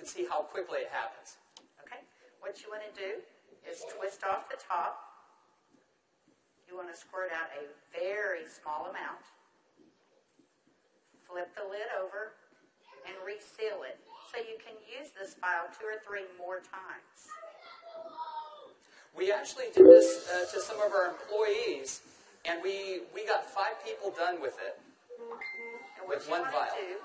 can see how quickly it happens. Okay. What you want to do is twist off the top. You want to squirt out a very small amount. Flip the lid over and reseal it so you can use this file 2 or 3 more times. We actually did this to some of our employees, and we got 5 people done with it. And what you want to do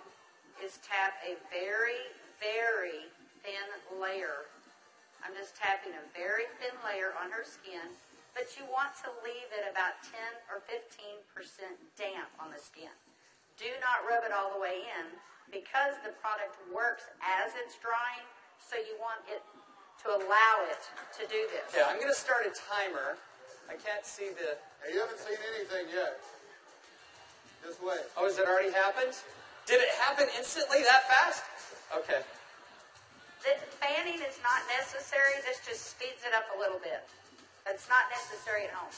is tap a very, very thin layer. I'm just tapping a very thin layer on her skin, but you want to leave it about 10 or 15% damp on the skin. Do not rub it all the way in because the product works as it's drying, so you want it to allow it to do this. Okay, I'm going to start a timer. I can't see the... Hey, you haven't seen anything yet. Just wait. Oh, has it already happened? Did it happen instantly that fast? Okay. The fanning is not necessary. This just speeds it up a little bit. It's not necessary at home.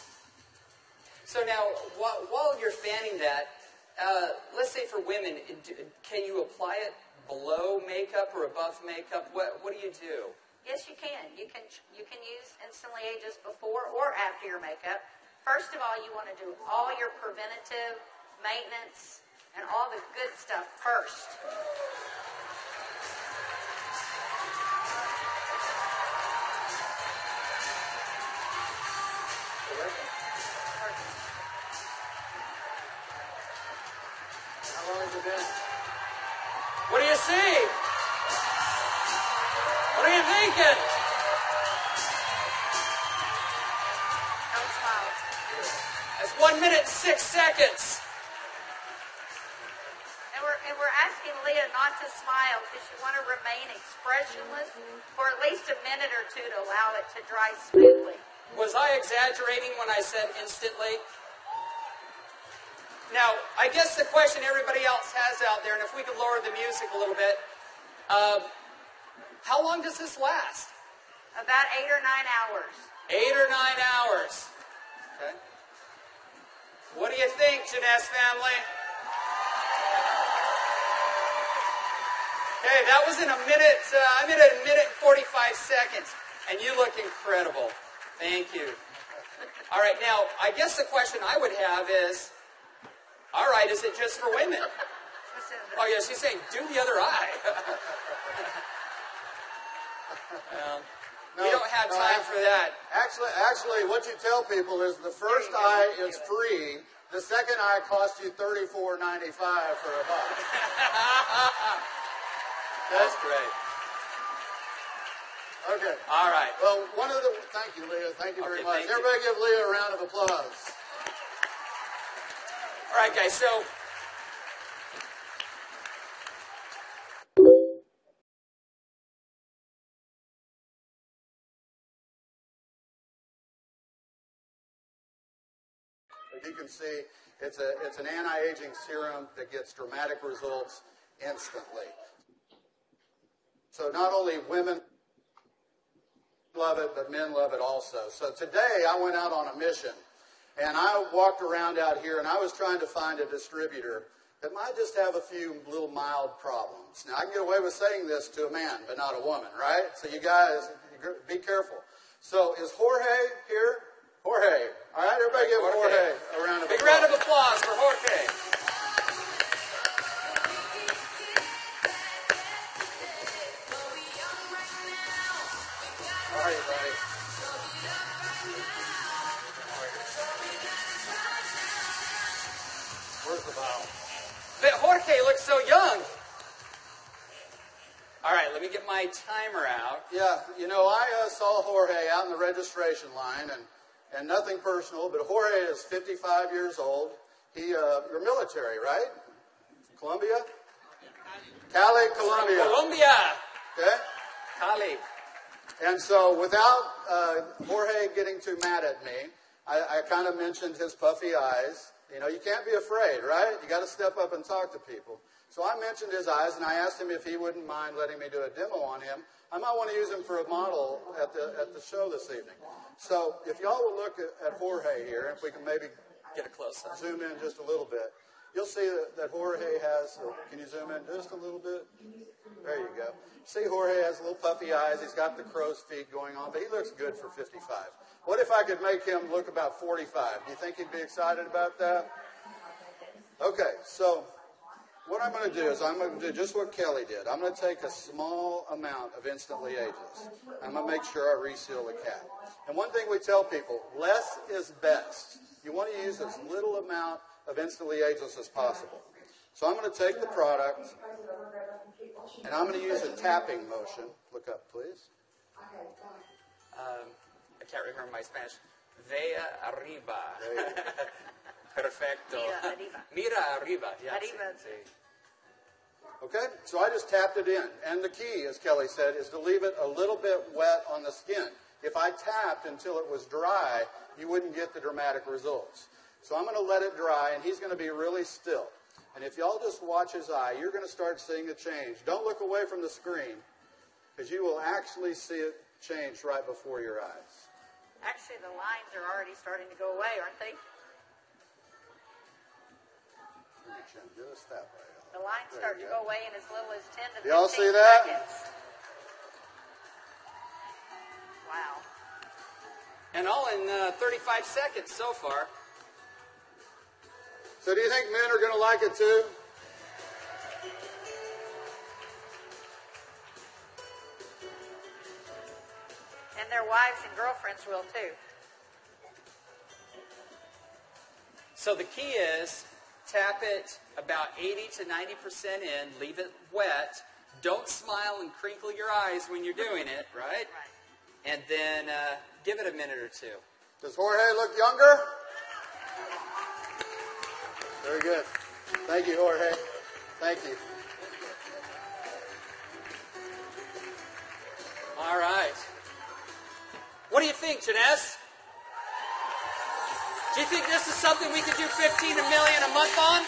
So now, while you're fanning that, let's say for women, can you apply it below makeup or above makeup? What do you do? Yes, you can. You can use Instantly Ageless before or after your makeup. First of all, you want to do all your preventative maintenance and all the good stuff first. How long has it been? What do you see? What are you thinking? Don't smile. That's 1 minute and 6 seconds. And we're asking Leah not to smile because you want to remain expressionless for at least a minute or 2 to allow it to dry smoothly. Was I exaggerating when I said instantly? Now, I guess the question everybody else has out there, and if we could lower the music a little bit, how long does this last? About 8 or 9 hours. 8 or 9 hours. Okay. What do you think, Jeunesse family? Okay, that was in a minute. I'm at a minute and 45 seconds, and you look incredible. Thank you. All right, now I guess the question I would have is, all right, is it just for women? Oh yeah, she's saying do the other eye. We don't have time for that. Actually, what you tell people is the first eye is free. The second eye costs you $34.95 for a buck. That's great. Okay. All right. Well, thank you, Leah. Thank you very much. Thank Everybody you. give Leah a round of applause. All right, guys, so as you can see, it's an anti-aging serum that gets dramatic results instantly. So not only women love it, but men love it also. So today I went out on a mission, and I walked around out here, and I was trying to find a distributor that might just have a few little mild problems. Now, I can get away with saying this to a man, but not a woman, right? So you guys, be careful. So is Jorge here? Jorge. All right, everybody give Jorge a round of applause. big round of applause for Jorge. How are you, buddy? Where's the bottle? But Jorge looks so young. All right, let me get my timer out. Yeah, you know, I saw Jorge out in the registration line, and nothing personal, but Jorge is 55 years old. You're military, right? Colombia? Cali, Colombia. Colombia. Okay? Cali. And so without Jorge getting too mad at me, I kind of mentioned his puffy eyes. You know, you can't be afraid, right? You got to step up and talk to people. So I mentioned his eyes, and I asked him if he wouldn't mind letting me do a demo on him. I might want to use him for a model at the show this evening. So if y'all will look at Jorge here, if we can maybe Get a close up. zoom in just a little bit. you'll see that Jorge has, can you zoom in just a little bit? There you go. See, Jorge has little puffy eyes. He's got the crow's feet going on, but he looks good for 55. What if I could make him look about 45? Do you think he'd be excited about that? Okay, so what I'm going to do is I'm going to do just what Kelly did. I'm going to take a small amount of Instantly Ageless. I'm going to make sure I reseal the cap. And one thing we tell people, less is best. You want to use as little amount of Instantly Ageless as possible. So I'm going to take the product, and I'm going to use a tapping motion. Look up, please. I can't remember my Spanish. Vea arriba. Perfecto. Mira arriba. Mira arriba. Yeah, Arriba. sí. Okay, so I just tapped it in. And the key, as Kelly said, is to leave it a little bit wet on the skin. If I tapped until it was dry, you wouldn't get the dramatic results. So I'm going to let it dry, and he's going to be really still. And if y'all just watch his eye, you're going to start seeing a change. Don't look away from the screen, because you will actually see it change right before your eyes. Actually, the lines are already starting to go away, aren't they? Just that way. The lines There start you to go. go away in as little as 10 to 15 Y'all see that? seconds. Wow. And all in 35 seconds so far. So do you think men are going to like it too? And their wives and girlfriends will too. So the key is tap it about 80 to 90% in, leave it wet. Don't smile and crinkle your eyes when you're doing it, right? Right. And then give it a minute or two. Does Jorge look younger? Very good. Thank you, Jorge. Thank you. All right. What do you think, Jeunesse? Do you think this is something we could do 15 million a month on?